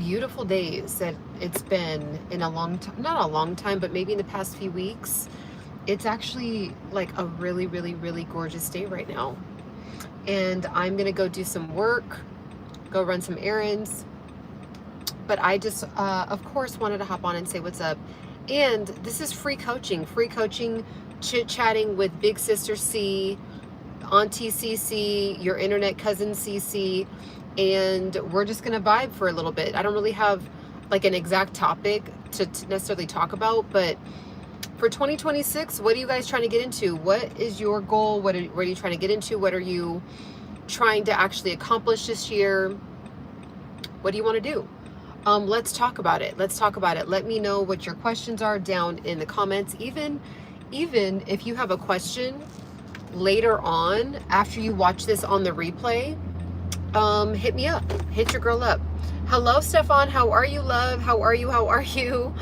beautiful days that it's been in a long time, not a long time, but maybe in the past few weeks. It's actually like a really, really, really gorgeous day right now. And I'm gonna go do some work, go run some errands. But I just, of course, wanted to hop on and say what's up. And this is free coaching, chit-chatting with Big Sister C, Auntie CC, your internet cousin CC, and we're just gonna vibe for a little bit. I don't really have like an exact topic to necessarily talk about, but for 2026, what are you guys trying to get into? What is your goal? What are you trying to get into? What are you trying to actually accomplish this year? What do you want to do? Let's talk about it. Let's talk about it. Let me know what your questions are down in the comments. Even if you have a question later on after you watch this on the replay, hit me up. Hit your girl up. Hello, Stefan. How are you, love? How are you? How are you?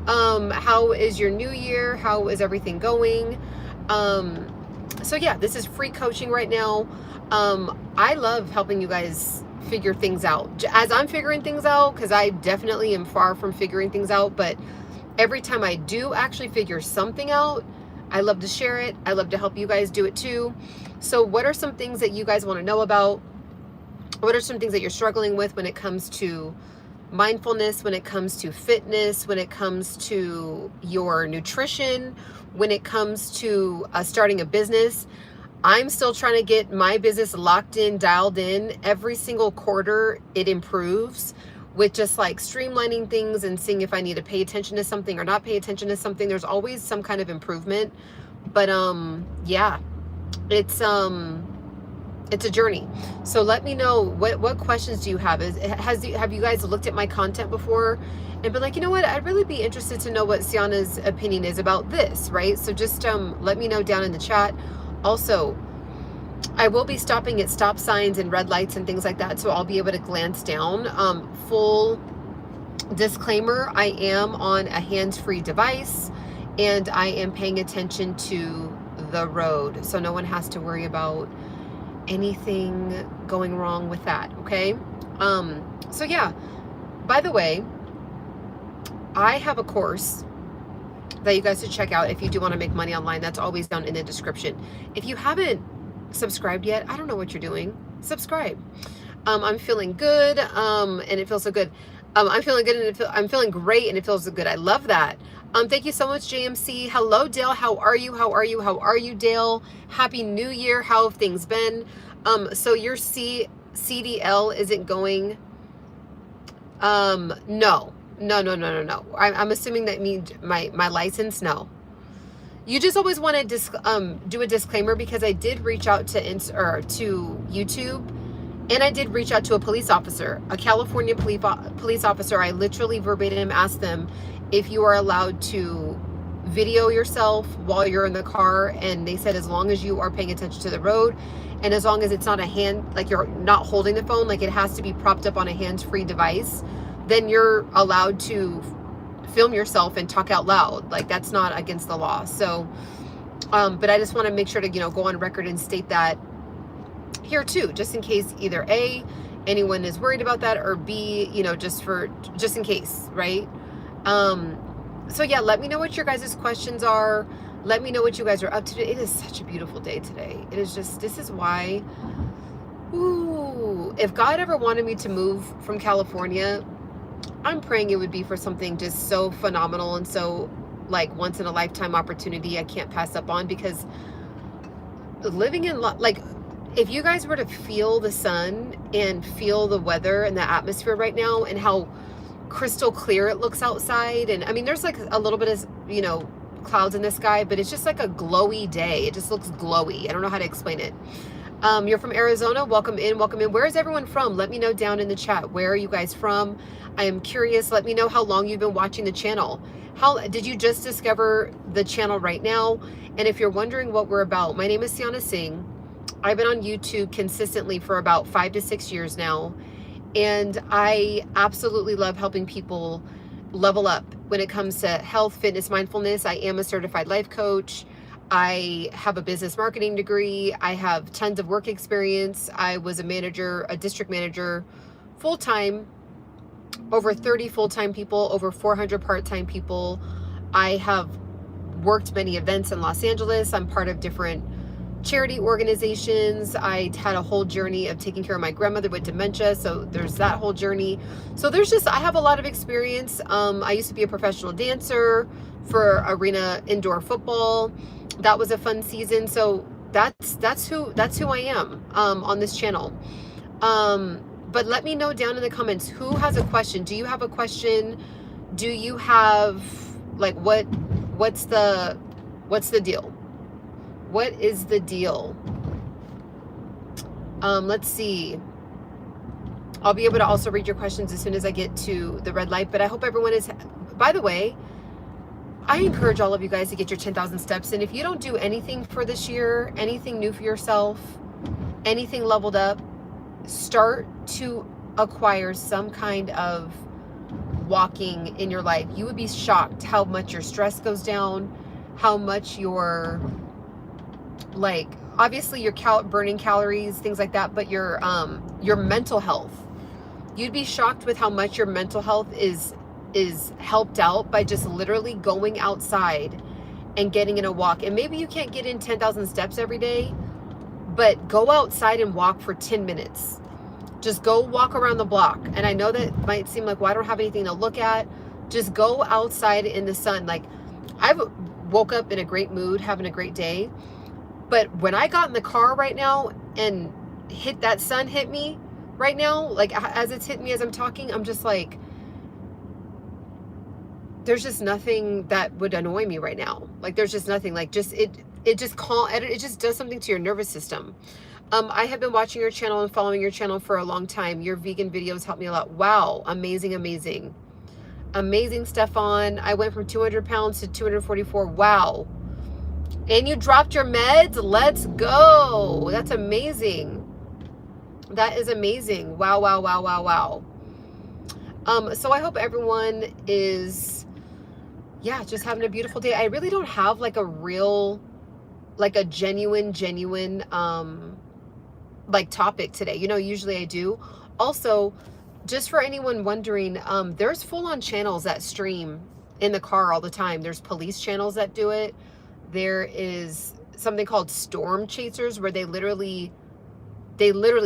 How is your new year? How is everything going? So yeah, this is free coaching right now. I love helping you guys figure things out as I'm figuring things out, because I definitely am far from figuring things out, but every time I do actually figure something out, I love to share it. I love to help you guys do it too. So what are some things that you guys want to know about? What are some things that you're struggling with when it comes to mindfulness, when it comes to fitness, when it comes to your nutrition, when it comes to starting a business? I'm still trying to get my business locked in, dialed in. Every single quarter, it improves with just like streamlining things and seeing if I need to pay attention to something or not pay attention to something. There's always some kind of improvement. But yeah, it's a journey. So let me know what questions do you have? Have you guys looked at my content before and been like, you know what, I'd really be interested to know what Ciana's opinion is about this, right? So just let me know down in the chat. Also, I will be stopping at stop signs and red lights and things like that, so I'll be able to glance down. Full disclaimer, I am on a hands-free device and I am paying attention to the road, so no one has to worry about anything going wrong with that, okay? So yeah, by the way, I have a course that you guys should check out if you do want to make money online. That's always down in the description. If you haven't subscribed yet, I don't know what you're doing. Subscribe. I'm feeling good, and it feels so good. I'm feeling good, and I'm feeling great, and it feels so good. I love that. Thank you so much, JMC. Hello, Dale. How are you? How are you? How are you, Dale? Happy New Year. How have things been? So your CDL isn't going? No. No. I'm assuming that means my license. No. You just always want to do a disclaimer, because I did reach out to YouTube, and I did reach out to a police officer, a California police officer. I literally verbatim asked them if you are allowed to video yourself while you're in the car, and they said as long as you are paying attention to the road, and as long as it's not a hand, like you're not holding the phone, like it has to be propped up on a hands-free device, then you're allowed to film yourself and talk out loud. Like that's not against the law. So, but I just want to make sure to, go on record and state that here too, just in case either A, anyone is worried about that, or B, just in case, right? So yeah, let me know what your guys' questions are. Let me know what you guys are up to today. It is such a beautiful day today. It is just, this is why, ooh, if God ever wanted me to move from California, I'm praying it would be for something just so phenomenal and so like once in a lifetime opportunity I can't pass up on, because living in, like, if you guys were to feel the sun and feel the weather and the atmosphere right now and how crystal clear it looks outside, and I mean there's like a little bit of clouds in the sky, but it's just like a glowy day. It just looks glowy. I don't know how to explain it. You're from Arizona. Welcome in. Where is everyone from? Let me know down in the chat. Where are you guys from? I am curious. Let me know how long you've been watching the channel. How did you just discover the channel right now? And if you're wondering what we're about, my name is Ciana Singh. I've been on YouTube consistently for about 5 to 6 years now. And I absolutely love helping people level up when it comes to health, fitness, mindfulness. I am a certified life coach. I have a business marketing degree. I have tons of work experience. I was a district manager full-time over 30 full-time people, over 400 part-time people. I have worked many events in Los Angeles. I'm part of different charity organizations. I had a whole journey of taking care of my grandmother with dementia, so there's that whole journey. So there's just, I have a lot of experience. I used to be a professional dancer for arena indoor football. That was a fun season. So that's who I am on this channel. But let me know down in the comments who has a question. Do you have a question? Do you have, like, what's the deal? What is the deal? Let's see. I'll be able to also read your questions as soon as I get to the red light, but I hope everyone is, by the way, I encourage all of you guys to get your 10,000 steps. And if you don't do anything for this year, anything new for yourself, anything leveled up, start to acquire some kind of walking in your life. You would be shocked how much your stress goes down, how much your, like, obviously you're burning calories, things like that, but your mental health, you'd be shocked with how much your mental health is helped out by just literally going outside and getting in a walk. And maybe you can't get in 10,000 steps every day, but go outside and walk for 10 minutes. Just go walk around the block. And I know that might seem like, well, I don't have anything to look at. Just go outside in the sun. Like, I've woke up in a great mood, having a great day. But when I got in the car right now and that sun hit me right now, like as it's hitting me as I'm talking, I'm just like, there's just nothing that would annoy me right now. Like, there's just nothing. Like, just it just does something to your nervous system. I have been watching your channel and following your channel for a long time. Your vegan videos help me a lot. Wow, amazing, amazing, amazing, Stefan. I went from 200 pounds to 244. Wow. And you dropped your meds? Let's go. That's amazing. That is amazing. Wow, wow, wow, wow, wow. So I hope everyone is, yeah, just having a beautiful day. I really don't have like a real, like a genuine, like topic today. You know, usually I do. Also, just for anyone wondering, there's full-on channels that stream in the car all the time. There's police channels that do it. There is something called storm chasers where they literally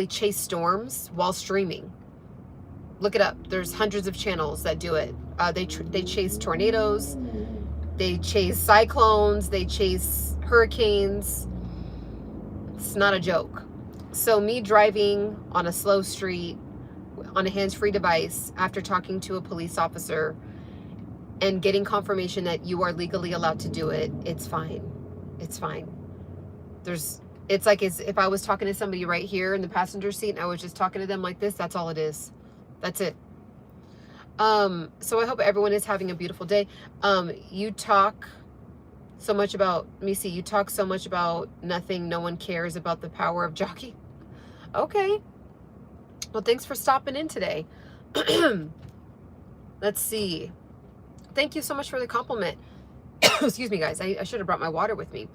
chase storms while streaming. Look it up. There's hundreds of channels that do it. They chase tornadoes, they chase cyclones, they chase hurricanes. It's not a joke. So me driving on a slow street on a hands-free device after talking to a police officer and getting confirmation that you are legally allowed to do it, it's fine. It's fine. It's like as if I was talking to somebody right here in the passenger seat and I was just talking to them like this. That's all it is. That's it. So I hope everyone is having a beautiful day. You talk so much about, let me see, you talk so much about nothing. No one cares about the power of jockey. Okay. Well, thanks for stopping in today. Let's see. Thank you so much for the compliment. Excuse me, guys. I should have brought my water with me.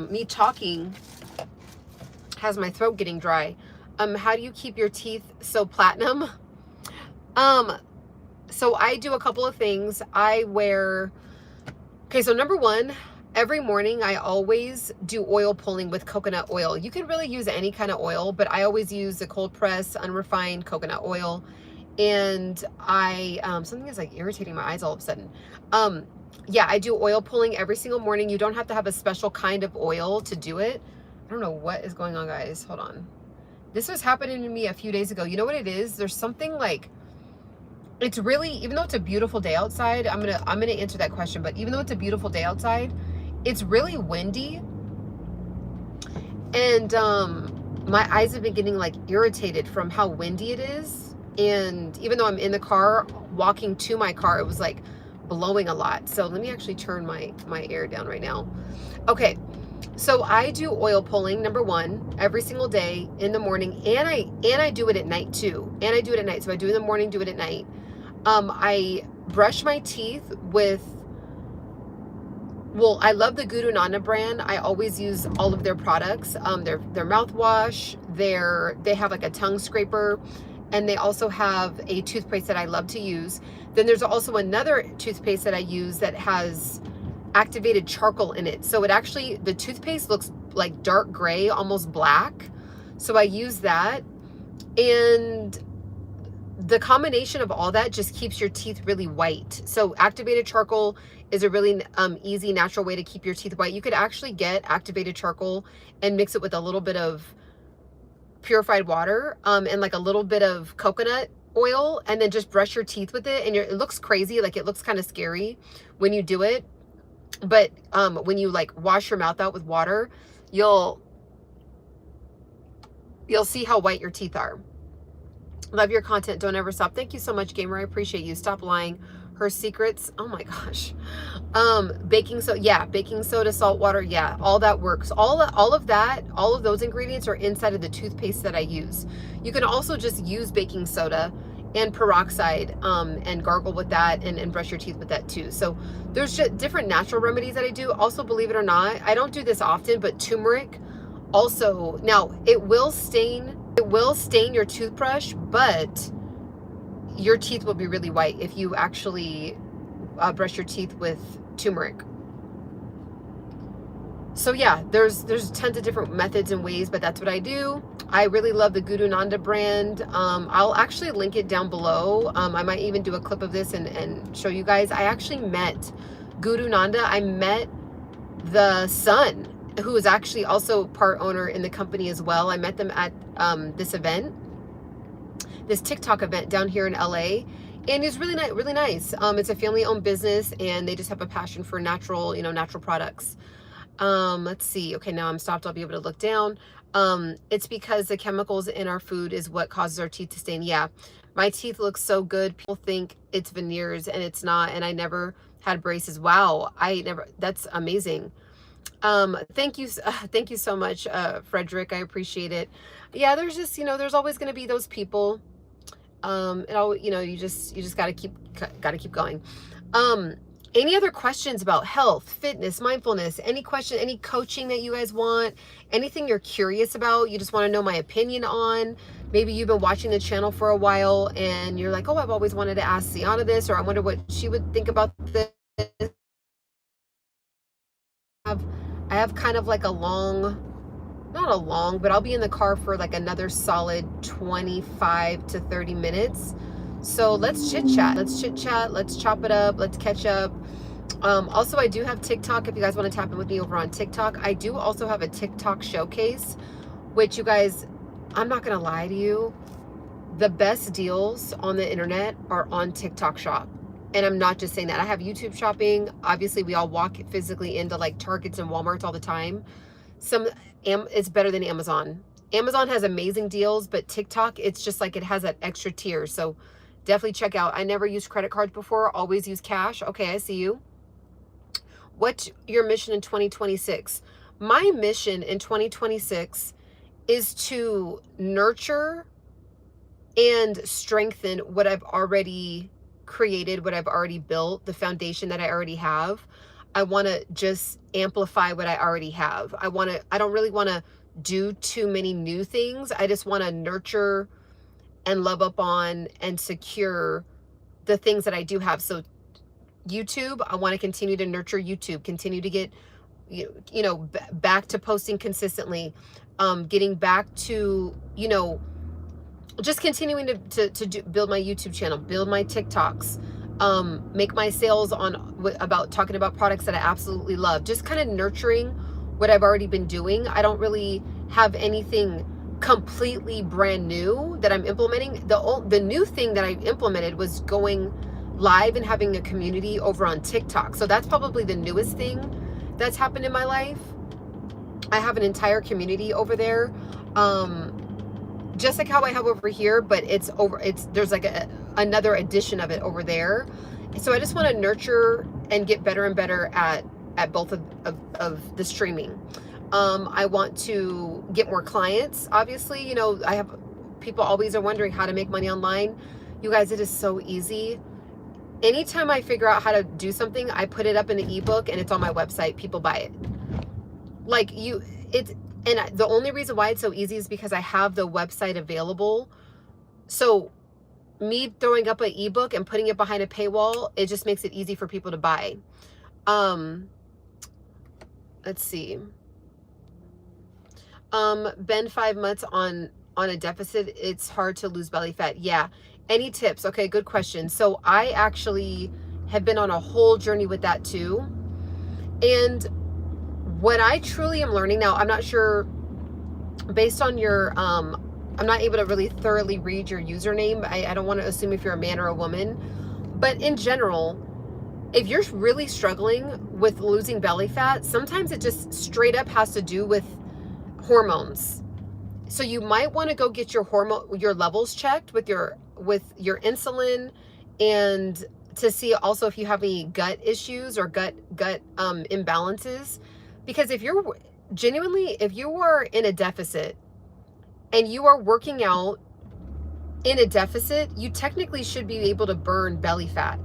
Me talking has my throat getting dry. How do you keep your teeth so platinum? So I do a couple of things. Okay, so number one, every morning I always do oil pulling with coconut oil. You can really use any kind of oil, but I always use the cold press, unrefined coconut oil. And something is like irritating my eyes all of a sudden. Yeah, I do oil pulling every single morning. You don't have to have a special kind of oil to do it. I don't know what is going on, guys. Hold on. This was happening to me a few days ago. You know what it is? There's something like, it's really, even though it's a beautiful day outside, I'm gonna answer that question, but even though it's a beautiful day outside, it's really windy. And my eyes have been getting like irritated from how windy it is. And even though I'm in the car, walking to my car, it was like blowing a lot. So let me actually turn my air down right now. Okay. So I do oil pulling, number one, every single day in the morning. And I do it at night too. And I do it at night. So I do it in the morning, do it at night. I brush my teeth with, well, I love the Guru Nana brand. I always use all of their products. Their mouthwash, they have like a tongue scraper, and they also have a toothpaste that I love to use. Then there's also another toothpaste that I use that has activated charcoal in it. So it actually, the toothpaste looks like dark gray, almost black. So I use that. And the combination of all that just keeps your teeth really white. So activated charcoal is a really easy, natural way to keep your teeth white. You could actually get activated charcoal and mix it with a little bit of purified water and like a little bit of coconut oil, and then just brush your teeth with it. And it looks crazy, like it looks kind of scary when you do it. But when you like wash your mouth out with water, you'll see how white your teeth are. Love your content. Don't ever stop. Thank you so much, Gamer. I appreciate you. Stop lying. Her secrets. Oh my gosh. Baking soda. Yeah. Baking soda, salt water. Yeah. All that works. All of that, all of those ingredients are inside of the toothpaste that I use. You can also just use baking soda and peroxide and gargle with that and brush your teeth with that too. So there's just different natural remedies that I do. Also, believe it or not, I don't do this often, but turmeric also, now it will stain your toothbrush, but your teeth will be really white if you actually brush your teeth with turmeric. So yeah, there's tons of different methods and ways, but that's what I do. I really love the Guru Nanda brand. I'll actually link it down below. I might even do a clip of this and show you guys. I actually met Guru Nanda. I met the son, who is actually also part owner in the company as well. I met them at this event, this TikTok event down here in LA, and it's really nice, really nice. It's a family-owned business, and they just have a passion for natural, natural products. Let's see. Okay, now I'm stopped. I'll be able to look down. It's because the chemicals in our food is what causes our teeth to stain. Yeah, my teeth look so good. People think it's veneers, and it's not. And I never had braces. Wow, that's amazing. Thank you so much, Frederick. I appreciate it. Yeah, there's just, there's always going to be those people. You just gotta keep going. Any other questions about health, fitness, mindfulness, any coaching that you guys want, anything you're curious about, you just want to know my opinion on? Maybe you've been watching the channel for a while and you're like, oh, I've always wanted to ask Ciana this, or I wonder what she would think about this. I have kind of like not a long, but I'll be in the car for like another solid 25 to 30 minutes. So let's chit chat. Let's chop it up. Let's catch up. Also, I do have TikTok. If you guys want to tap in with me over on TikTok, I do also have a TikTok showcase, which you guys, I'm not going to lie to you. The best deals on the internet are on TikTok shop. And I'm not just saying that. I have YouTube shopping. Obviously, we all walk physically into like Targets and Walmarts all the time. It's better than Amazon. Amazon has amazing deals, but TikTok, it's just like it has that extra tier. So definitely check out. I never used credit cards before. Always use cash. Okay, I see you. What's your mission in 2026? My mission in 2026 is to nurture and strengthen what I've already created, what I've already built, the foundation that I already have. I want to just amplify what I already have. I don't really want to do too many new things. I just want to nurture and love up on and secure the things that I do have. So YouTube, I want to continue to nurture YouTube, continue to get, back to posting consistently, getting back to, just continuing to build my YouTube channel, build my TikToks, make my sales talking about products that I absolutely love, just kind of nurturing what I've already been doing. I don't really have anything completely brand new that I'm implementing. The new thing that I implemented was going live and having a community over on TikTok. So that's probably the newest thing that's happened in my life. I have an entire community over there. Just like how I have over here, but there's like another edition of it over there. So I just want to nurture and get better and better at both of the streaming. I want to get more clients. Obviously, I have people always are wondering how to make money online. You guys, it is so easy. Anytime I figure out how to do something, I put it up in an ebook and it's on my website. People buy it. And the only reason why it's so easy is because I have the website available So me throwing up an ebook and putting it behind a paywall, it just makes it easy for people to buy. Let's see. Been 5 months on a deficit. It's hard to lose belly fat. Yeah. Any tips? Okay, good question. So I actually have been on a whole journey with that too. And what I truly am learning now, I'm not sure based on your, I'm not able to really thoroughly read your username. I don't want to assume if you're a man or a woman, but in general, if you're really struggling with losing belly fat, sometimes it just straight up has to do with hormones. So you might want to go get your levels checked with your insulin, and to see also if you have any gut issues or gut imbalances. Because if you're genuinely, if you are in a deficit and you are working out in a deficit, you technically should be able to burn belly fat.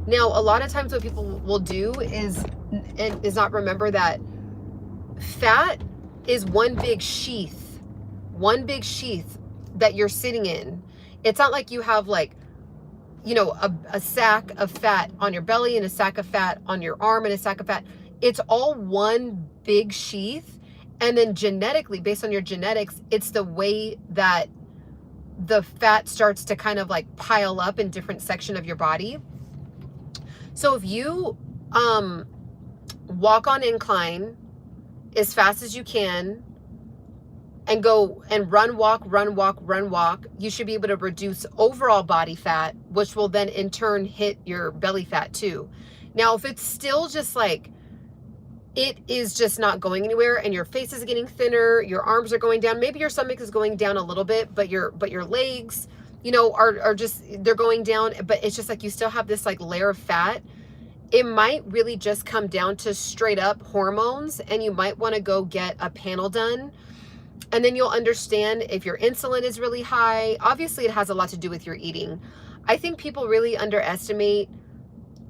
Now, a lot of times what people will do is not remember that fat is one big sheath that you're sitting in. It's not like you have like, you know, a sack of fat on your belly and a sack of fat on your arm and a sack of fat. It's all one big sheath. And then genetically, based on your genetics, it's the way that the fat starts to kind of like pile up in different sections of your body. So if you walk on incline as fast as you can and go and run, walk, you should be able to reduce overall body fat, which will then in turn hit your belly fat too. Now, if it's still just like, it is just not going anywhere and your face is getting thinner, your arms are going down, maybe your stomach is going down a little bit, but your legs, you know, are just, they're going down, but it's just like you still have this like layer of fat. It might really just come down to straight up hormones, and you might want to go get a panel done. And then you'll understand if your insulin is really high. Obviously, it has a lot to do with your eating. I think people really underestimate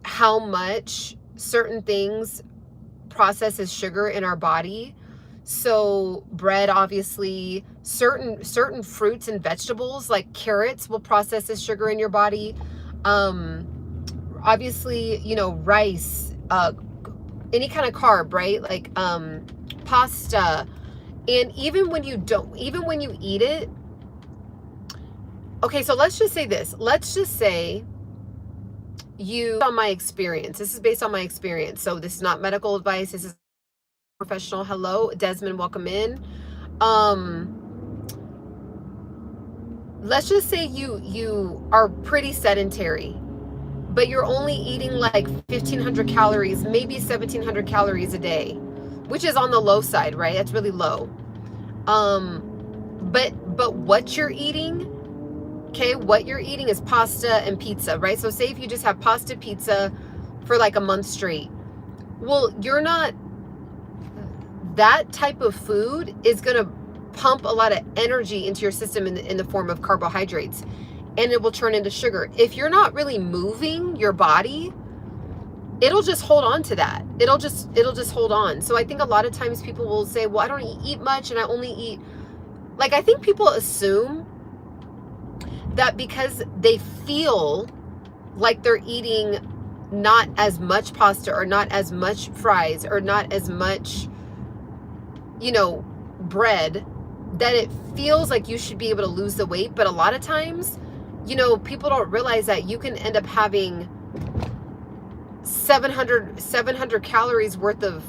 how much certain things process as sugar in our body. So bread, obviously, certain fruits and vegetables like carrots will process as sugar in your body. Obviously, you know, rice, any kind of carb, right? Like pasta. And even when you eat it, okay, so let's just say this. Let's just say on my experience. This is based on my experience. So this is not medical advice. This is professional. Hello, Desmond, welcome in. Let's just say you are pretty sedentary, but you're only eating like 1,500 calories, maybe 1,700 calories a day, which is on the low side, right? That's really low. But what you're eating, okay, what you're eating is pasta and pizza, right? So say if you just have pasta, pizza for like a month straight. Well, you're not, that type of food is going to pump a lot of energy into your system in the form of carbohydrates, and it will turn into sugar. If you're not really moving your body, it'll just hold on to that. It'll just hold on. So I think a lot of times people will say, well, I don't eat much and I only eat, like, I think people assume that because they feel like they're eating not as much pasta or not as much fries or not as much, you know, bread, that it feels like you should be able to lose the weight. But a lot of times, you know, people don't realize that you can end up having 700 calories worth of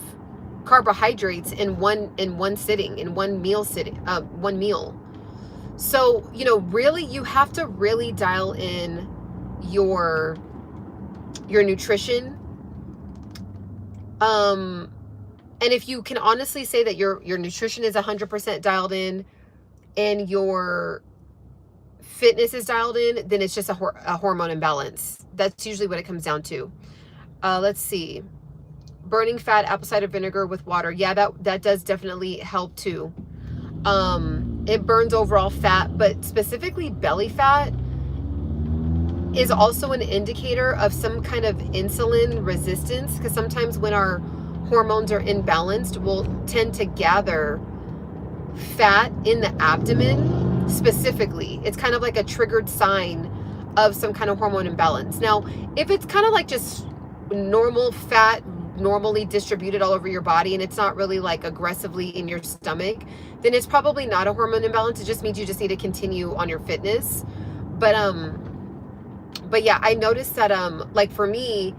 carbohydrates in one sitting, in one meal. So, you know, really, you have to really dial in your nutrition. And if you can honestly say that your nutrition is 100% dialed in and your fitness is dialed in, then it's just a hormone imbalance. That's usually what it comes down to. Let's see. Burning fat, apple cider vinegar with water. Yeah, that does definitely help too. It burns overall fat, but specifically belly fat is also an indicator of some kind of insulin resistance, because sometimes when our hormones are imbalanced, we'll tend to gather fat in the abdomen specifically. It's kind of like a triggered sign of some kind of hormone imbalance. Now, if it's kind of like just normal fat, normally distributed all over your body, and it's not really like aggressively in your stomach, then it's probably not a hormone imbalance. It just means you just need to continue on your fitness. But yeah, I noticed that like for me,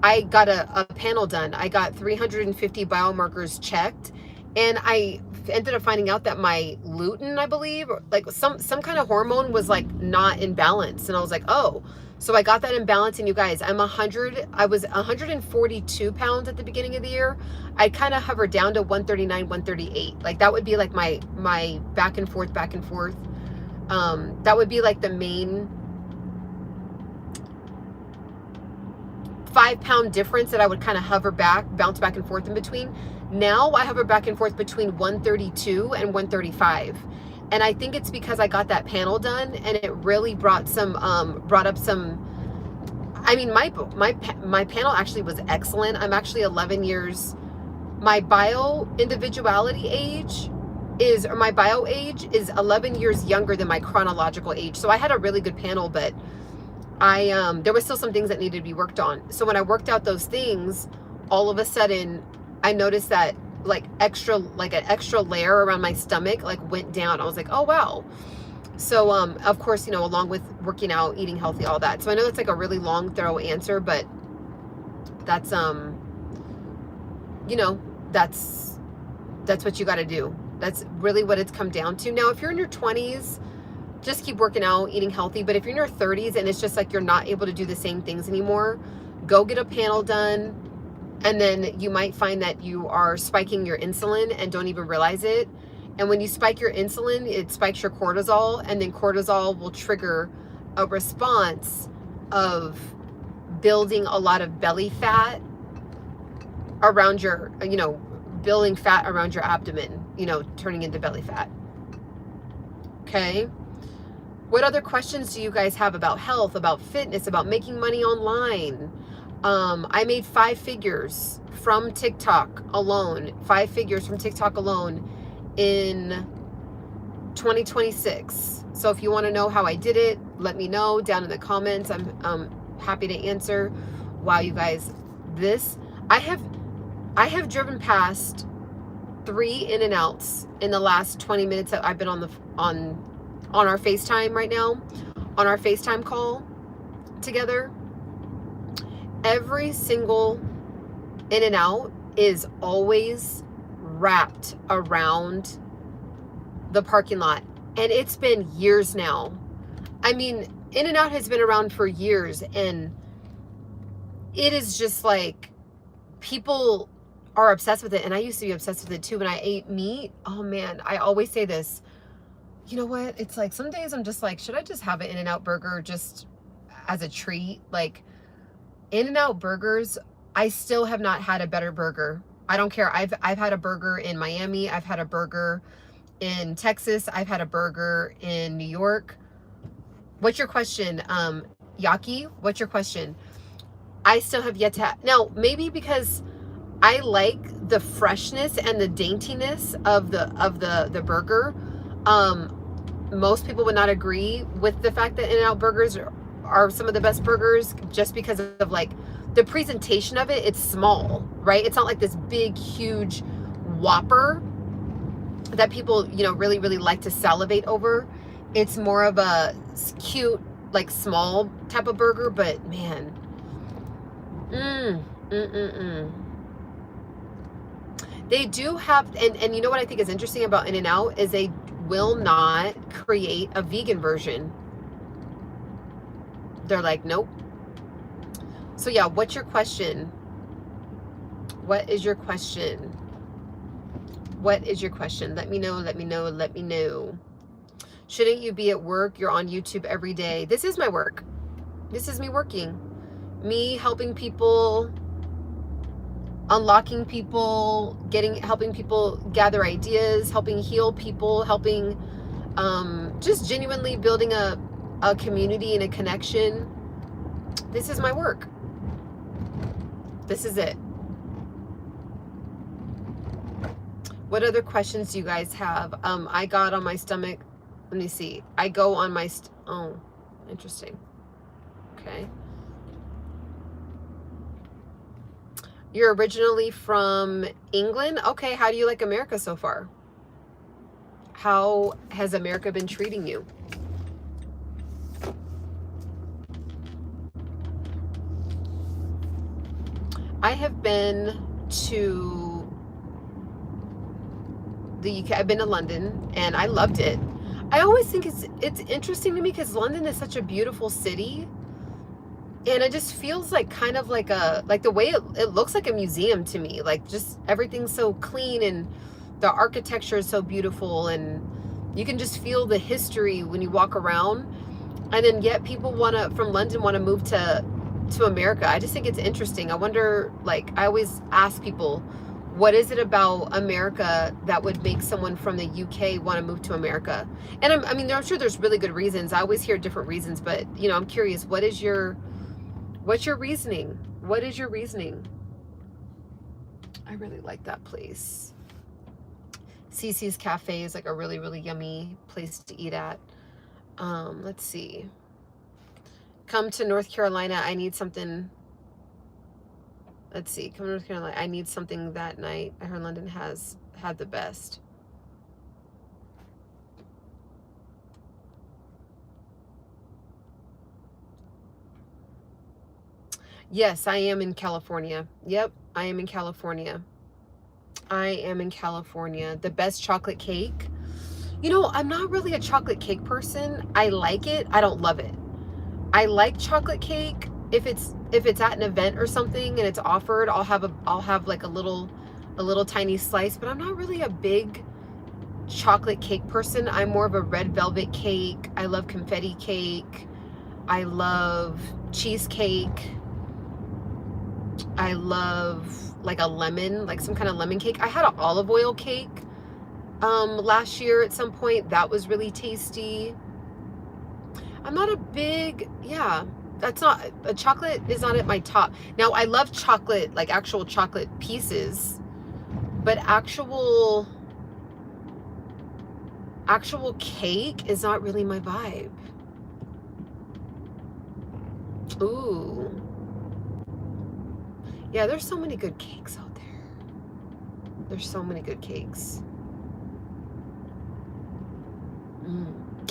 I got a panel done. I got 350 biomarkers checked, and I ended up finding out that my lutein, I believe, like some kind of hormone was like not in balance. And I was like, oh, so I got that in balance. And you guys, I was 142 pounds at the beginning of the year. I kind of hovered down to 139, 138. Like that would be like my back and forth. That would be like the main 5-pound difference that I would kind of bounce back and forth in between. Now I hover back and forth between 132 and 135. And I think it's because I got that panel done, and it really brought up some, I mean, my panel actually was excellent. I'm actually 11 years, my bio age is 11 years younger than my chronological age. So I had a really good panel, but there was still some things that needed to be worked on. So when I worked out those things, all of a sudden I noticed that like an extra layer around my stomach like went down. I was like, oh wow. So of course, you know, along with working out, eating healthy, all that. So I know that's like a really long, thorough answer, but that's you know, that's what you got to do. That's really what it's come down to. Now, if you're in your 20s, just keep working out, eating healthy. But if you're in your 30s and it's just like you're not able to do the same things anymore, go get a panel done. And then you might find that you are spiking your insulin and don't even realize it. And when you spike your insulin, it spikes your cortisol, and then cortisol will trigger a response of building a lot of belly fat around your, you know, building fat around your abdomen, you know, turning into belly fat. Okay. What other questions do you guys have about health, about fitness, about making money online? I made 5 figures from TikTok alone, 5 figures from TikTok alone in 2026. So if you want to know how I did it, let me know down in the comments. I'm happy to answer. Wow, you guys, I have driven past 3 In-N-Outs in the last 20 minutes that I've been on our FaceTime right now, on our FaceTime call together. Every single In-N-Out is always wrapped around the parking lot. And it's been years now. I mean, In-N-Out has been around for years, and it is just like people are obsessed with it. And I used to be obsessed with it too when I ate meat. Oh man, I always say this. You know what? It's like some days I'm just like, should I just have an In-N-Out burger just as a treat? Like, In-N-Out burgers, I still have not had a better burger. I don't care. I've had a burger in Miami. I've had a burger in Texas. I've had a burger in New York. What's your question? Yaki, what's your question? I still have yet to now, maybe because I like the freshness and the daintiness of the burger. Most people would not agree with the fact that In-N-Out burgers are some of the best burgers just because of like the presentation of it. It's small, right? It's not like this big, huge Whopper that people, you know, really, really like to salivate over. It's more of a cute, like small type of burger, but man, They do have, and you know what I think is interesting about In-N-Out is they will not create a vegan version. They're like, nope. So yeah, what's your question? What is your question? What is your question? Let me know, let me know, let me know. Shouldn't you be at work? You're on YouTube every day. This is my work. This is me working. Me helping people, unlocking people, helping people gather ideas, helping heal people, helping just genuinely building a community and a connection. This is my work. This is it. What other questions do you guys have? I got on my stomach Let me see. I go on my, oh, interesting. Okay. You're originally from England? Okay, how do you like America so far? How has America been treating you? I have been to the UK. I've been to London and I loved it. I always think it's interesting to me because London is such a beautiful city. And it just feels like kind of like the way it looks like a museum to me. Like just everything's so clean and the architecture is so beautiful and you can just feel the history when you walk around. And then yet people from London want to move to America. I just think it's interesting. I wonder, like, I always ask people, what is it about America that would make someone from the UK want to move to America? And I mean, I'm sure there's really good reasons. I always hear different reasons, but you know, I'm curious, what's your reasoning? What is your reasoning? I really like that place. Cece's Cafe is like a really, really yummy place to eat at. Let's see. Come to North Carolina. I need something. Let's see. Come to North Carolina. I need something that night. I heard London has had the best. Yes, I am in California. Yep, I am in California. I am in California. The best chocolate cake. You know, I'm not really a chocolate cake person. I like it. I don't love it. I like chocolate cake if it's at an event or something and it's offered. I'll have like a little tiny slice, but I'm not really a big chocolate cake person. I'm more of a red velvet cake. I love confetti cake. I love cheesecake. I love like a lemon, like some kind of lemon cake. I had an olive oil cake last year at some point. That was really tasty. I'm not a big, that's not, a chocolate is not at my top. Now I love chocolate, like actual chocolate pieces, but actual cake is not really my vibe. Ooh. Yeah, there's so many good cakes out there. There's so many good cakes.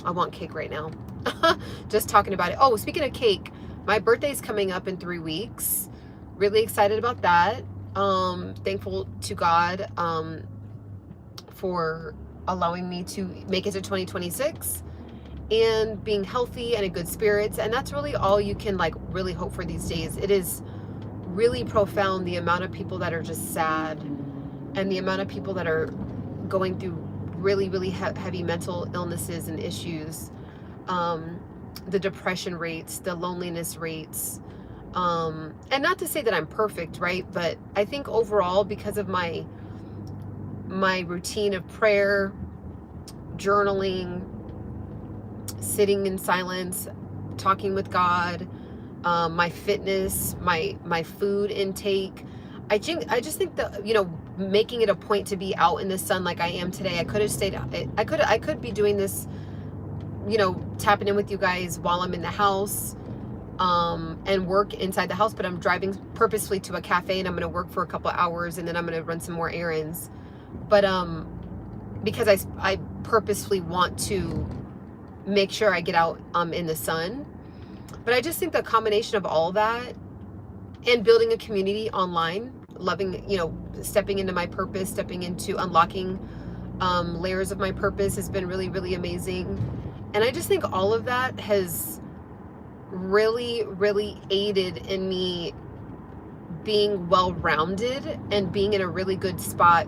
I want cake right now. Just talking about it. Oh, speaking of cake, my birthday's coming up in 3 weeks. Really excited about that. Thankful to God for allowing me to make it to 2026 and being healthy and in good spirits. And that's really all you can like really hope for these days. It is really profound, the amount of people that are just sad and the amount of people that are going through really, really heavy mental illnesses and issues. The depression rates, the loneliness rates. And not to say that I'm perfect, right? But I think overall, because of my routine of prayer, journaling, sitting in silence, talking with God, my fitness, my food intake, I just think that, you know, making it a point to be out in the sun like I am today. I could have stayed, I could be doing this, you know, tapping in with you guys while I'm in the house, and work inside the house, but I'm driving purposefully to a cafe and I'm going to work for a couple of hours and then I'm going to run some more errands. But, because I purposefully want to make sure I get out, in the sun. But I just think the combination of all that and building a community online, loving, you know, stepping into my purpose, stepping into unlocking layers of my purpose has been really, really amazing. And I just think all of that has really, really aided in me being well-rounded and being in a really good spot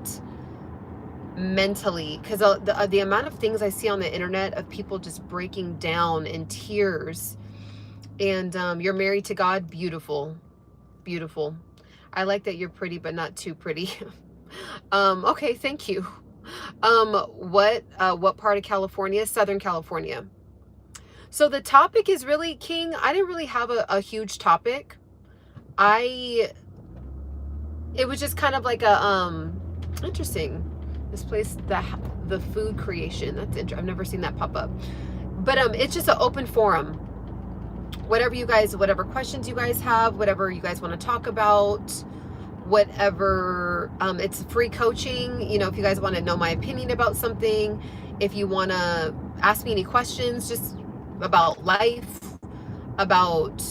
mentally. Because the amount of things I see on the internet of people just breaking down in tears. And you're married to God. Beautiful. Beautiful. I like that you're pretty, but not too pretty. Okay, thank you. What part of California? Southern California. So the topic is really, King, I didn't really have a huge topic. It was just kind of like a, interesting. This place, the food creation. That's interesting. I've never seen that pop up. But it's just an open forum. Whatever questions you guys have, whatever you guys want to talk about, whatever. It's free coaching. You know, if you guys want to know my opinion about something, if you want to ask me any questions just about life, about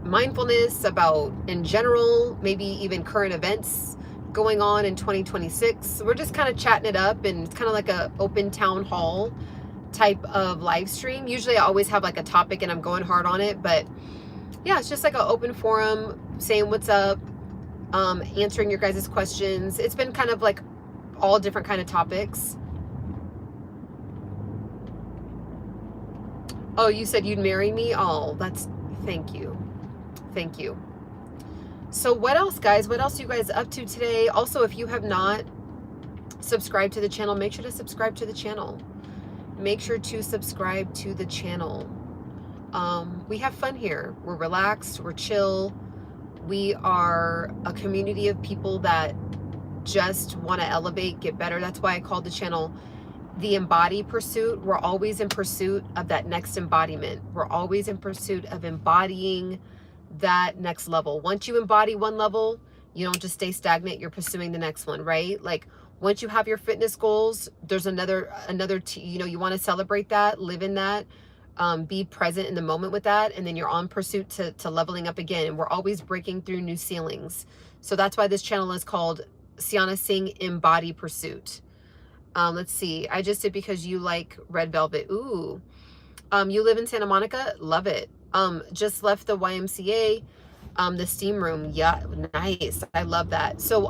mindfulness, about in general, maybe even current events going on in 2026. We're just kind of chatting it up, and it's kind of like a open town hall type of live stream. Usually I always have like a topic and I'm going hard on it, but yeah, it's just like an open forum, saying what's up, answering your guys' questions. It's been kind of like all different kind of topics. Oh, you said you'd marry me? Oh, thank you. Thank you. So what else, guys? What else are you guys up to today? Also, if you have not subscribed to the channel, make sure to subscribe to the channel. Make sure to subscribe to the channel. We have fun here. We're relaxed. We're chill. We are a community of people that just want to elevate, get better. That's why I called the channel the Embody Pursuit. We're always in pursuit of that next embodiment. We're always in pursuit of embodying that next level. Once you embody one level, you don't just stay stagnant. You're pursuing the next one, right? Like once you have your fitness goals, there's another, you know, you want to celebrate that, live in that, be present in the moment with that. And then you're on pursuit to leveling up again. And we're always breaking through new ceilings. So that's why this channel is called Ciana Singh Embody Pursuit. Let's see. I just did because you like red velvet. Ooh. You live in Santa Monica? Love it. Just left the YMCA, the steam room. Yeah, nice. I love that. So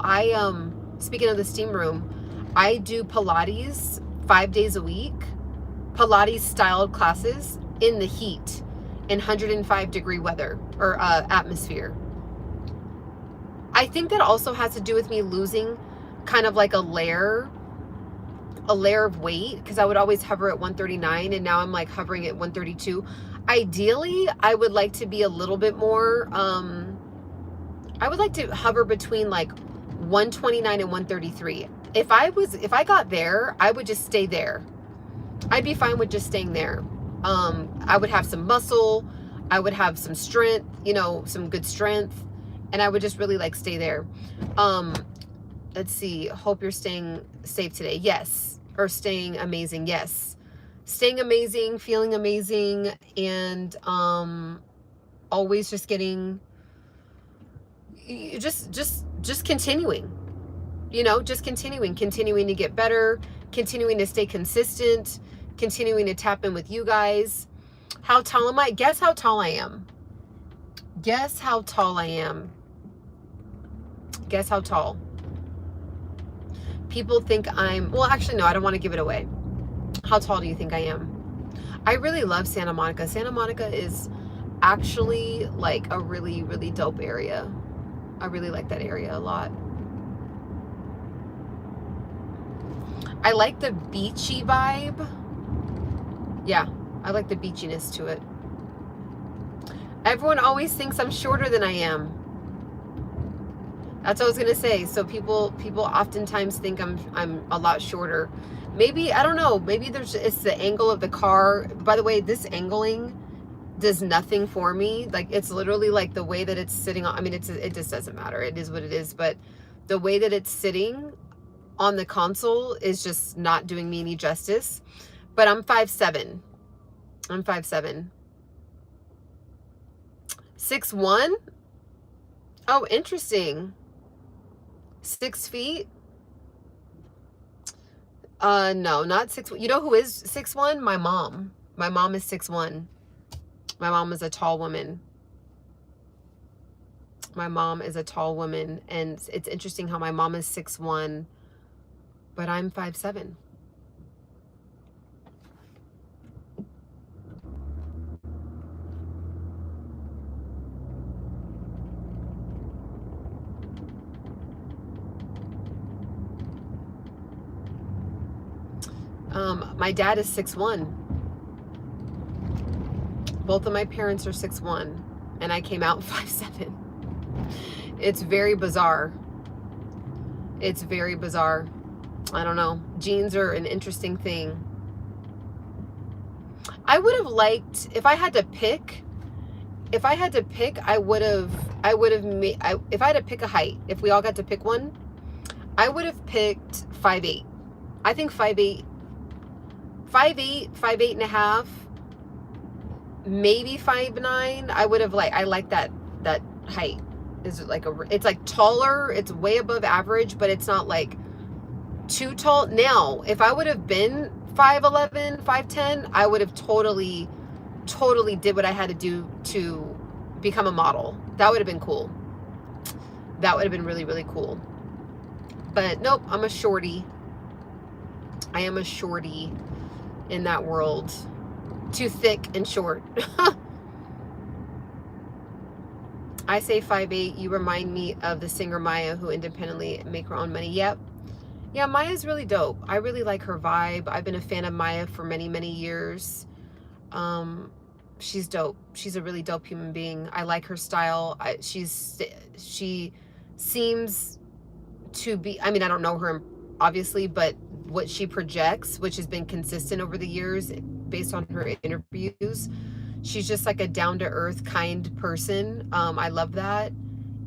speaking of the steam room, I do Pilates 5 days a week, Pilates styled classes in the heat in 105-degree weather or atmosphere. I think that also has to do with me losing kind of like a layer of weight, because I would always hover at 139 and now I'm like hovering at 132. Ideally, I would like to be a little bit more, I would like to hover between like 129 and 133. If I got there, I would just stay there. I'd be fine with just staying there. I would have some muscle, I would have some strength, you know, some good strength, and I would just really like stay there. Let's see. Hope you're staying safe today. Yes. Or staying amazing. Yes. Staying amazing, feeling amazing, and always just getting, just continuing, you know, just continuing to get better, continuing to stay consistent, continuing to tap in with you guys. How tall am I? Guess how tall I am. Guess how tall I am. Guess how tall. People think well, actually, no, I don't want to give it away. How tall do you think I am? I really love Santa Monica. Santa Monica is actually like a really, really dope area. I really like that area a lot. I like the beachy vibe. Yeah, I like the beachiness to it. Everyone always thinks I'm shorter than I am. That's what I was gonna say. So people oftentimes think I'm a lot shorter. Maybe, I don't know, maybe it's the angle of the car. By the way, this angling does nothing for me. Like, it's literally like the way that it's sitting on, I mean, it just doesn't matter. It is what it is. But the way that it's sitting on the console is just not doing me any justice. But I'm 5'7". I'm 5'7". 6'1"? Oh, interesting. 6 feet? No, not 6. You know who is 6'1"? My mom. My mom is 6'1". My mom is a tall woman. My mom is a tall woman, and it's interesting how my mom is 6'1", but I'm 5'7". My dad is 6'1". Both of my parents are 6'1", and I came out 5'7". It's very bizarre. It's very bizarre. I don't know. Jeans are an interesting thing. I would have liked, if I had to pick, I would have made, if I had to pick a height, if we all got to pick one, I would have picked 5'8". I think 5'8", 5'8" and a half, maybe 5'9". I would have I like that height. Is like it's like taller, it's way above average, but it's not like too tall. Now, if I would have been 5'11", 5'10", I would have totally did what I had to do to become a model. That would have been cool. That would have been really, really cool. But nope, I'm a shorty. I am a shorty in that world. Too thick and short. I say 5'8". You remind me of the singer Maya, who independently make her own money. Yep. Yeah, Maya's really dope. I really like her vibe. I've been a fan of Maya for many, many years. She's dope. She's a really dope human being. I like her style. She seems to be, I mean, I don't know her obviously, but what she projects, which has been consistent over the years based on her interviews, she's just like a down-to-earth, kind person. I love that.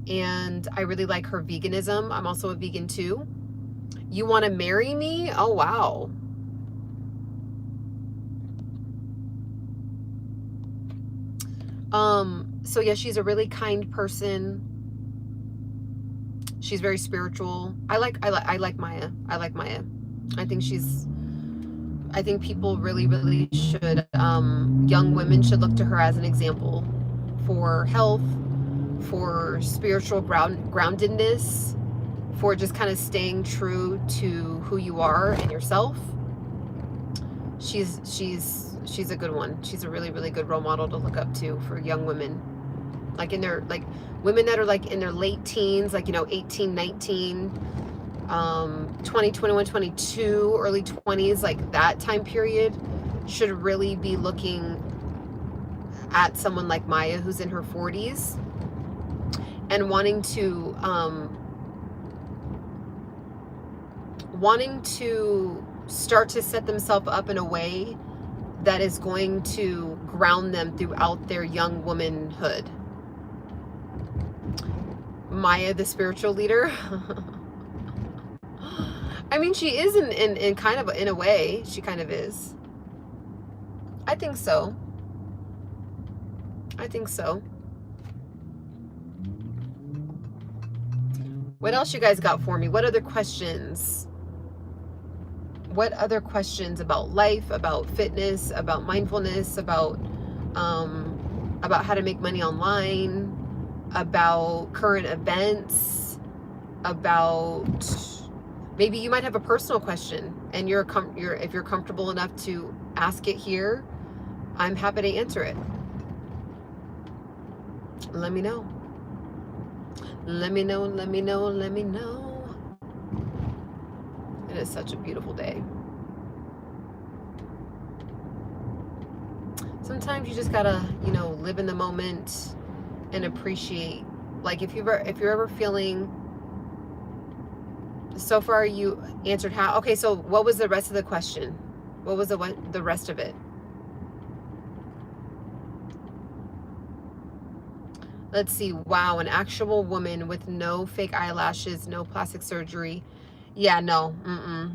And I really like her veganism. I'm also a vegan too. You want to marry me? Oh, wow. So yeah, she's a really kind person. She's very spiritual. I like Maya. I like Maya. I think people really, really should, young women should look to her as an example for health, for spiritual groundedness, for just kind of staying true to who you are and yourself. She's a good one. She's a really, really good role model to look up to for young women. Like in their, like women that are like in their late teens, like, 18, 19, 20, 21, 22, early 20s, like that time period should really be looking at someone like Maya, who's in her 40s, and wanting to start to set themselves up in a way that is going to ground them throughout their young womanhood. Maya, the spiritual leader. I mean, she is in kind of, in a way, she kind of is. I think so. I think so. What else you guys got for me? What other questions? What other questions about life, about fitness, about mindfulness, about how to make money online, about current events, about, maybe you might have a personal question, and if you're comfortable enough to ask it here, I'm happy to answer it. Let me know. Let me know, let me know, let me know. It is such a beautiful day. Sometimes you just gotta, live in the moment and appreciate. Like if you're ever feeling, so far you answered how. Okay, so what was the rest of the question? What was the rest of it? Let's see. Wow, an actual woman with no fake eyelashes, no plastic surgery. Yeah, no.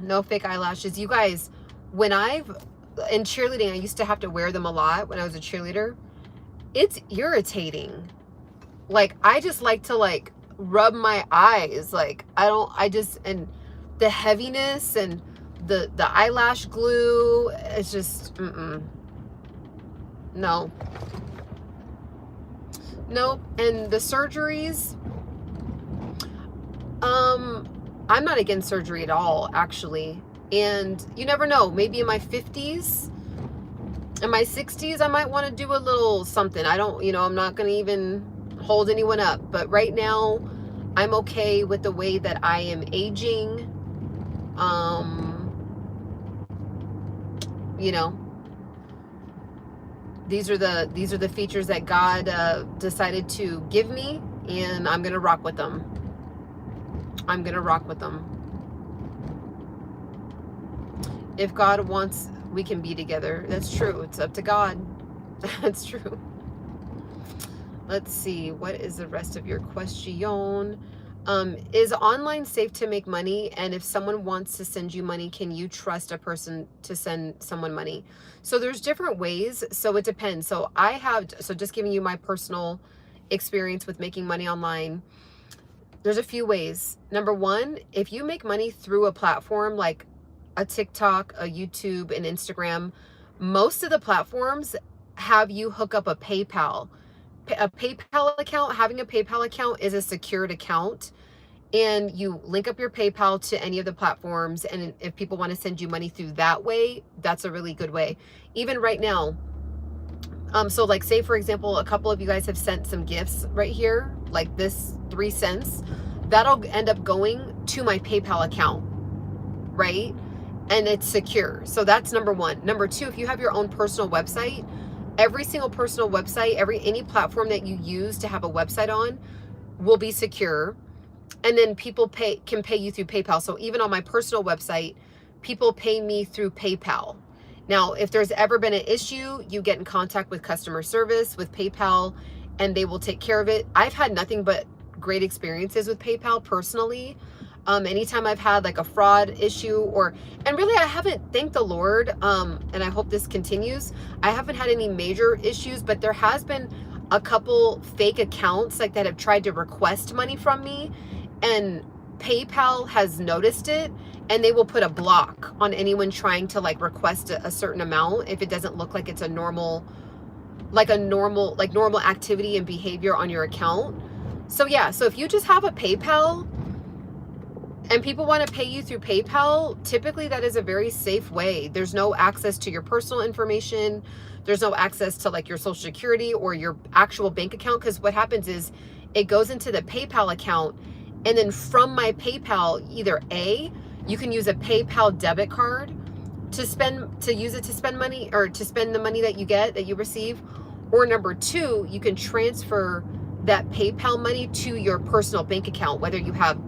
No fake eyelashes. You guys, in cheerleading, I used to have to wear them a lot when I was a cheerleader. It's irritating. Like, I just like to rub my eyes. And the heaviness and the eyelash glue, it's just, no. Nope. And the surgeries, I'm not against surgery at all, actually. And you never know, maybe in my 50s, in my 60s, I might want to do a little something. I don't, I'm not going to even hold anyone up. But right now, I'm okay with the way that I am aging. These are the features that God decided to give me, and I'm gonna rock with them. I'm gonna rock with them. If God wants, we can be together. That's true. It's up to God. That's true. Let's see. What is the rest of your question? Is online safe to make money? And if someone wants to send you money, can you trust a person to send someone money? So there's different ways. So it depends. So just giving you my personal experience with making money online. There's a few ways. Number one, if you make money through a platform like a TikTok, a YouTube, an Instagram, most of the platforms have you hook up a PayPal account. Having a PayPal account is a secured account, and you link up your PayPal to any of the platforms. And if people want to send you money through that way, that's a really good way. Even right now, so like say for example, a couple of you guys have sent some gifts right here, like this 3 cents, that'll end up going to my PayPal account, right? And it's secure. So that's number one. Number two, if you have your own personal website, every single personal website, any platform that you use to have a website on will be secure. And then people can pay you through PayPal. So even on my personal website, people pay me through PayPal. Now, if there's ever been an issue, you get in contact with customer service with PayPal and they will take care of it. I've had nothing but great experiences with PayPal personally. Anytime I've had like a fraud issue and really I haven't, thank the Lord, and I hope this continues, I haven't had any major issues, but there has been a couple fake accounts like that have tried to request money from me, and PayPal has noticed it, and they will put a block on anyone trying to like request a certain amount if it doesn't look like it's a normal activity and behavior on your account. So yeah, so if you just have a PayPal and people want to pay you through PayPal, typically that is a very safe way. There's no access to your personal information. There's no access to like your social security or your actual bank account, because what happens is it goes into the PayPal account, and then from my PayPal, either you can use a PayPal debit card to use it to spend money, or to spend the money that you receive, or number two, you can transfer that PayPal money to your personal bank account, whether you have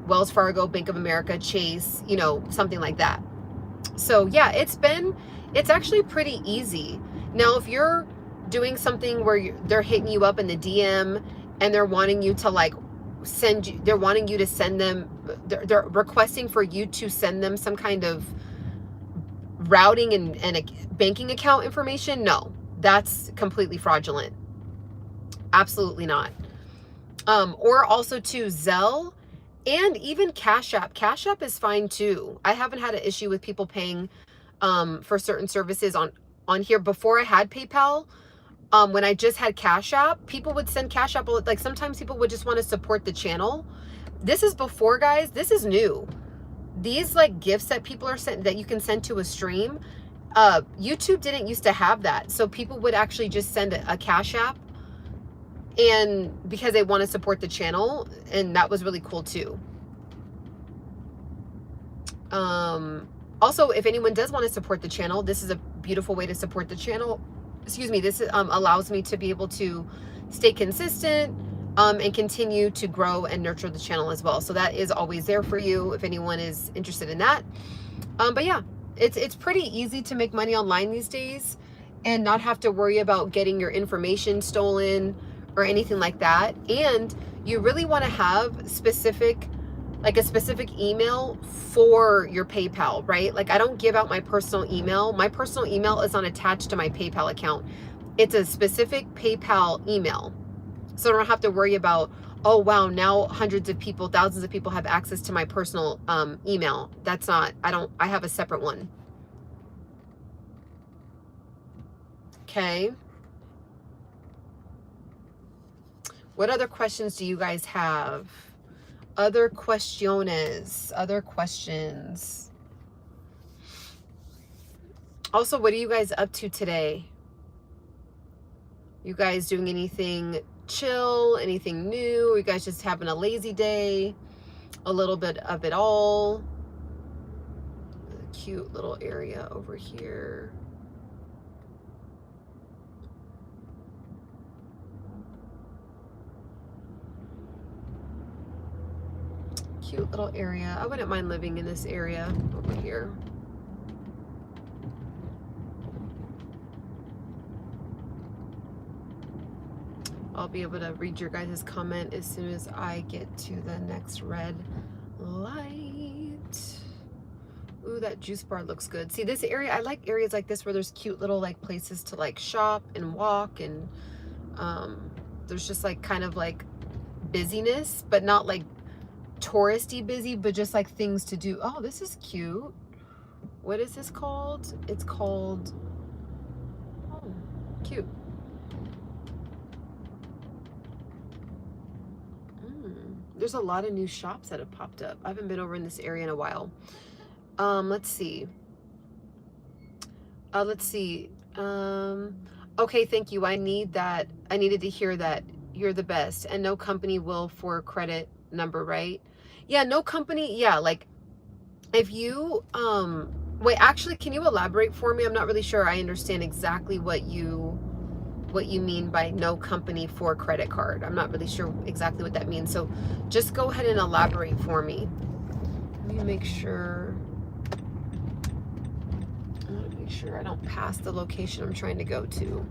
Wells Fargo, Bank of America, Chase, something like that. So yeah, it's actually pretty easy. Now, if you're doing something where they're hitting you up in the DM and they're wanting you to like they're requesting for you to send them some kind of routing and a banking account information, no, that's completely fraudulent. Absolutely not. Or also to Zelle, and even Cash App. Cash App is fine too. I haven't had an issue with people paying for certain services on here. Before I had PayPal, when I just had Cash App, people would send Cash App. Like sometimes people would just want to support the channel. This is before, guys. This is new. These like gifts that people are sent that you can send to a stream. YouTube didn't used to have that. So people would actually just send a Cash App, and because they want to support the channel, and that was really cool too. Also, if anyone does want to support the channel, this is a beautiful way to support the channel. Excuse me. This allows me to be able to stay consistent and continue to grow and nurture the channel as well. So that is always there for you if anyone is interested in that. But yeah, it's pretty easy to make money online these days and not have to worry about getting your information stolen or anything like that. And you really want to have a specific email for your PayPal, right? Like I don't give out my personal email. My personal email is not attached to my PayPal account. It's a specific PayPal email. So I don't have to worry about, oh wow, now hundreds of people, thousands of people have access to my personal email. That's not, I have a separate one. Okay. What other questions do you guys have? Other questions. Also, what are you guys up to today? You guys doing anything chill, anything new? Or you guys just having a lazy day? A little bit of it all. A cute little area over here. Cute little area. I wouldn't mind living in this area over here. I'll be able to read your guys' comment as soon as I get to the next red light. Ooh, that juice bar looks good. See, this area, I like areas like this where there's cute little like places to like shop and walk, and there's just like kind of like busyness, but not like touristy busy, but just like things to do. Oh, this is cute. What is this called? It's called, oh, cute. There's a lot of new shops that have popped up. I haven't been over in this area in a while. Let's see. Okay, thank you. I needed to hear that. You're the best, and no company will for credit number, right? Yeah, no company. Yeah, like if you wait, actually, can you elaborate for me? I'm not really sure I understand exactly what you mean by no company for credit card. I'm not really sure exactly what that means. So just go ahead and elaborate for me. Let me make sure. I want to make sure I don't pass the location I'm trying to go to.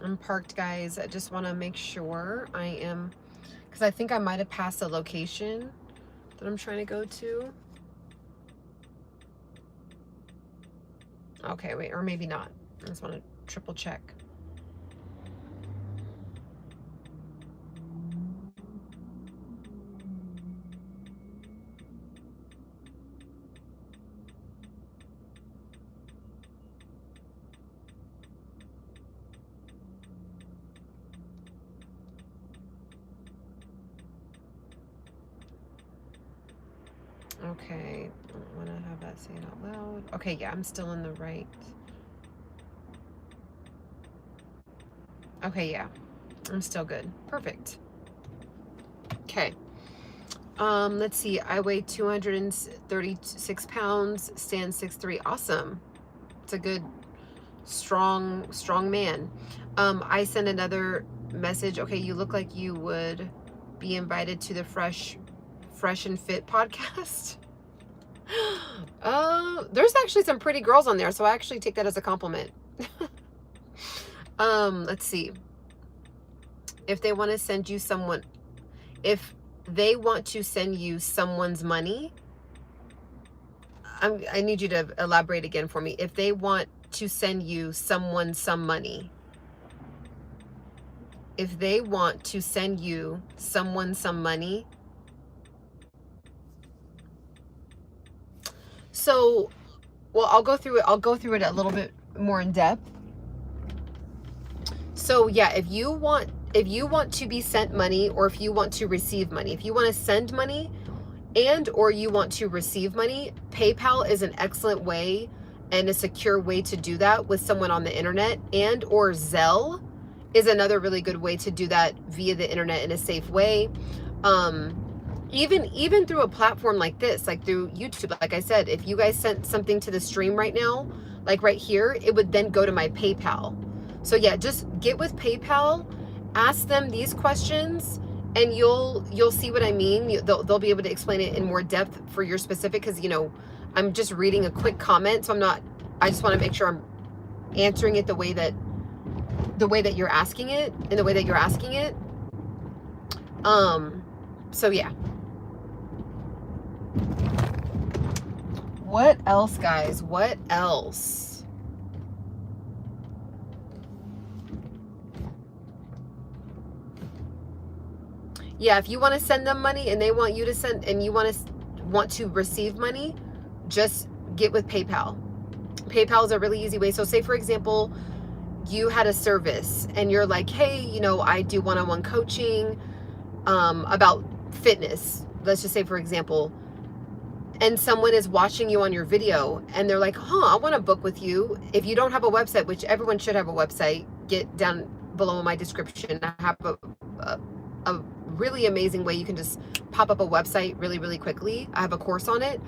I'm parked, guys. I just want to make sure I am, because I think I might have passed the location that I'm trying to go to. Okay, wait, or maybe not. I just want to triple check. Okay, I don't want to have that say it out loud. Okay, yeah, I'm still in the right. Okay, yeah, I'm still good. Perfect. Okay. Let's see. I weigh 236 pounds, stand 6'3". Awesome. It's a good, strong man. I send another message. Okay, you look like you would be invited to the Fresh and Fit podcast. There's actually some pretty girls on there, so I actually take that as a compliment. Let's see. If they want to send you someone, if they want to send you someone's money, I need you to elaborate again for me. If they want to send you someone some money, if they want to send you someone some money. So, well, I'll go through it a little bit more in depth. So yeah, if you want to be sent money, or if you want to receive money, if you want to send money and or you want to receive money, PayPal is an excellent way and a secure way to do that with someone on the internet, and or Zelle is another really good way to do that via the internet in a safe way. Even through a platform like this, like through YouTube, like I said, if you guys sent something to the stream right now, like right here, it would then go to my PayPal. So yeah, just get with PayPal, ask them these questions, and you'll see what I mean. They'll be able to explain it in more depth for your specific, because, you know, I'm just reading a quick comment, so I just want to make sure I'm answering it the way that you're asking it, in the way that you're asking it. So yeah. What else, guys? What else? Yeah, if you want to send them money and they want you to send, and you want to receive money, just get with PayPal. PayPal is a really easy way. So say, for example, you had a service and you're like, hey, you know, I do one-on-one coaching about fitness. Let's just say, for example, and someone is watching you on your video and they're like, I want to book with you. If you don't have a website, which everyone should have a website, get down below in my description. I have a really amazing way you can just pop up a website really, really quickly. I have a course on it.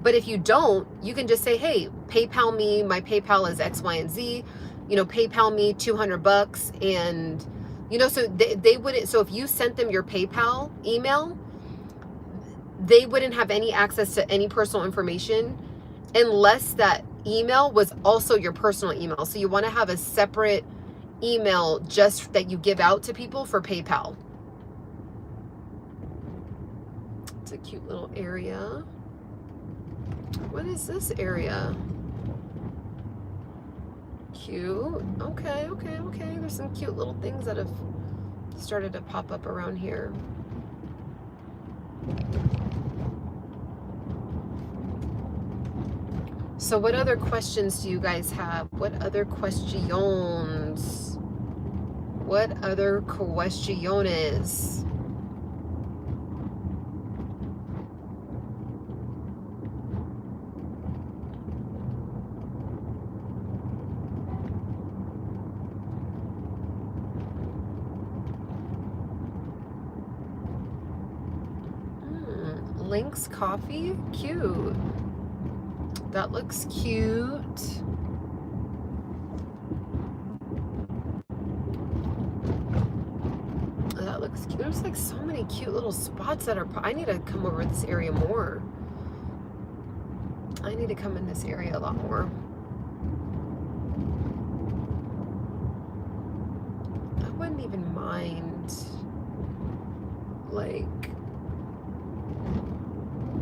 But if you don't, you can just say, hey, PayPal me. My PayPal is X, Y, and Z. PayPal me $200. And, so they wouldn't. So if you sent them your PayPal email, they wouldn't have any access to any personal information unless that email was also your personal email. So you want to have a separate email just that you give out to people for PayPal. It's a cute little area. What is this area? Cute. Okay. There's some cute little things that have started to pop up around here. So what other questions do you guys have? What other questions? What other questiones? Link's coffee? Cute. That looks cute. That looks cute. There's like so many cute little spots that are... I need to come over this area more. I need to come in this area a lot more. I wouldn't even mind like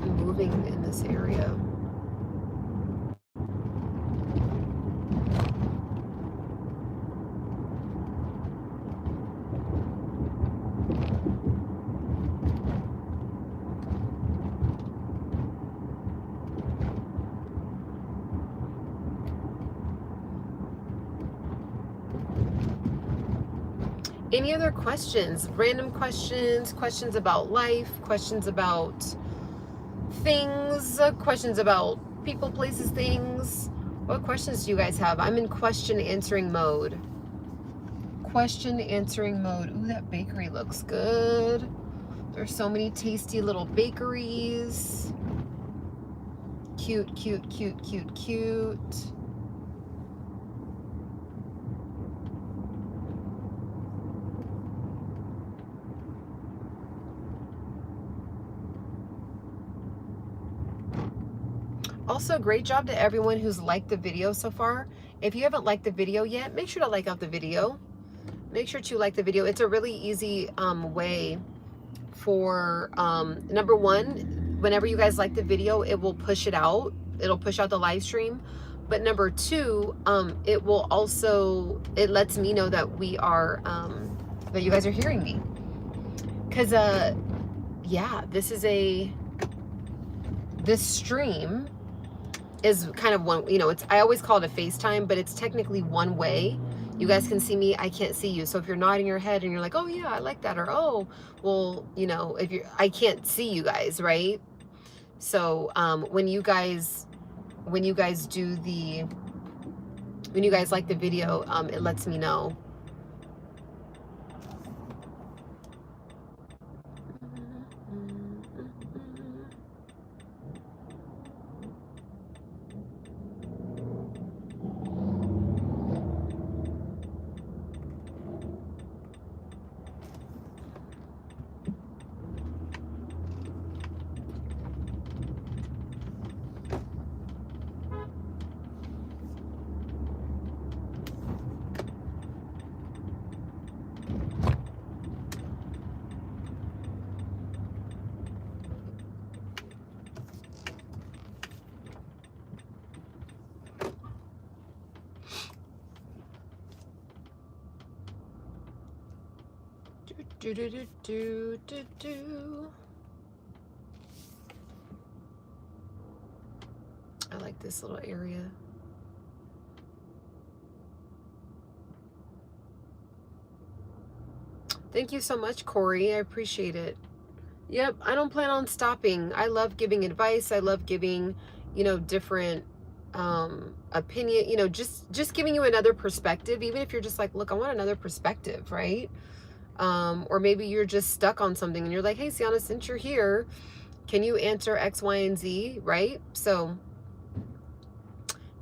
moving in this area. Any other questions? Random questions, questions about life, questions about things, questions about people, places, things. What questions do you guys have? I'm in question answering mode. Question answering mode. Ooh, that bakery looks good. There's so many tasty little bakeries. Cute, cute, cute, cute, cute. Also, great job to everyone who's liked the video so far. If you haven't liked the video yet, make sure to like out the video. Make sure to like the video. It's a really easy way for, number one, whenever you guys like the video, it will push it out. It'll push out the live stream. But number two, it will also, it lets me know that we are, that you guys are hearing me. Because, yeah, this stream is kind of one, I always call it a FaceTime, but it's technically one way. You guys can see me, I can't see you. So if you're nodding your head and you're like, oh yeah, I like that, or oh, well, I can't see you guys, right? So when you guys like the video, it lets me know. I like this little area. Thank you so much, Corey. I appreciate it. Yep, I don't plan on stopping. I love giving advice. I love giving, you know, different opinion, you know, just giving you another perspective, even if you're just like, look, I want another perspective, right? Or maybe you're just stuck on something and you're like, hey, Ciana, since you're here, can you answer X, Y, and Z, right? So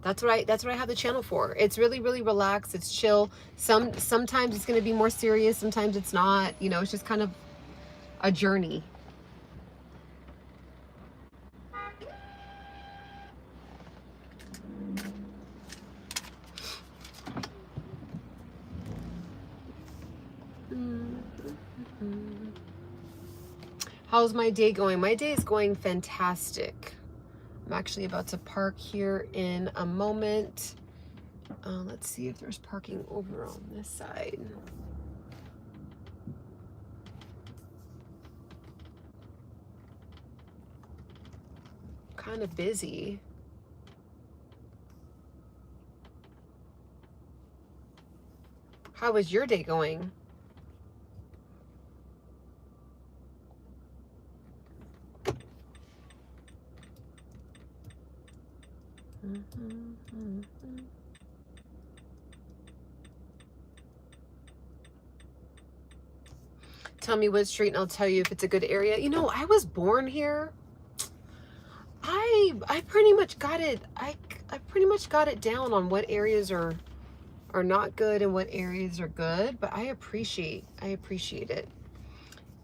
that's what I have the channel for. It's really, really relaxed. It's chill. Sometimes it's going to be more serious. Sometimes it's not, you know, it's just kind of a journey. How's my day going? My day is going fantastic. I'm actually about to park here in a moment. Let's see if there's parking over on this side. Kind of busy. How was your day going? Tell me what street and I'll tell you if it's a good area. You know, I was born here. I pretty much got it. I pretty much got it down on what areas are not good and what areas are good, but I appreciate it.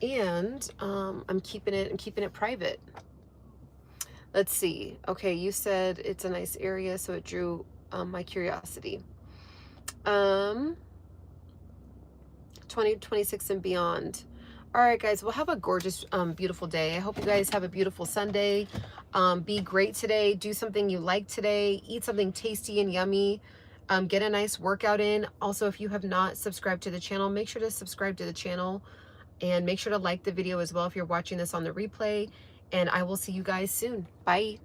And I'm keeping it private. Let's see. Okay, you said it's a nice area, so it drew my curiosity. 2026 and beyond. All right, guys, well, have a gorgeous, beautiful day. I hope you guys have a beautiful Sunday. Be great today. Do something you like today. Eat something tasty and yummy. Get a nice workout in. Also, if you have not subscribed to the channel, make sure to subscribe to the channel and make sure to like the video as well if you're watching this on the replay. And I will see you guys soon. Bye.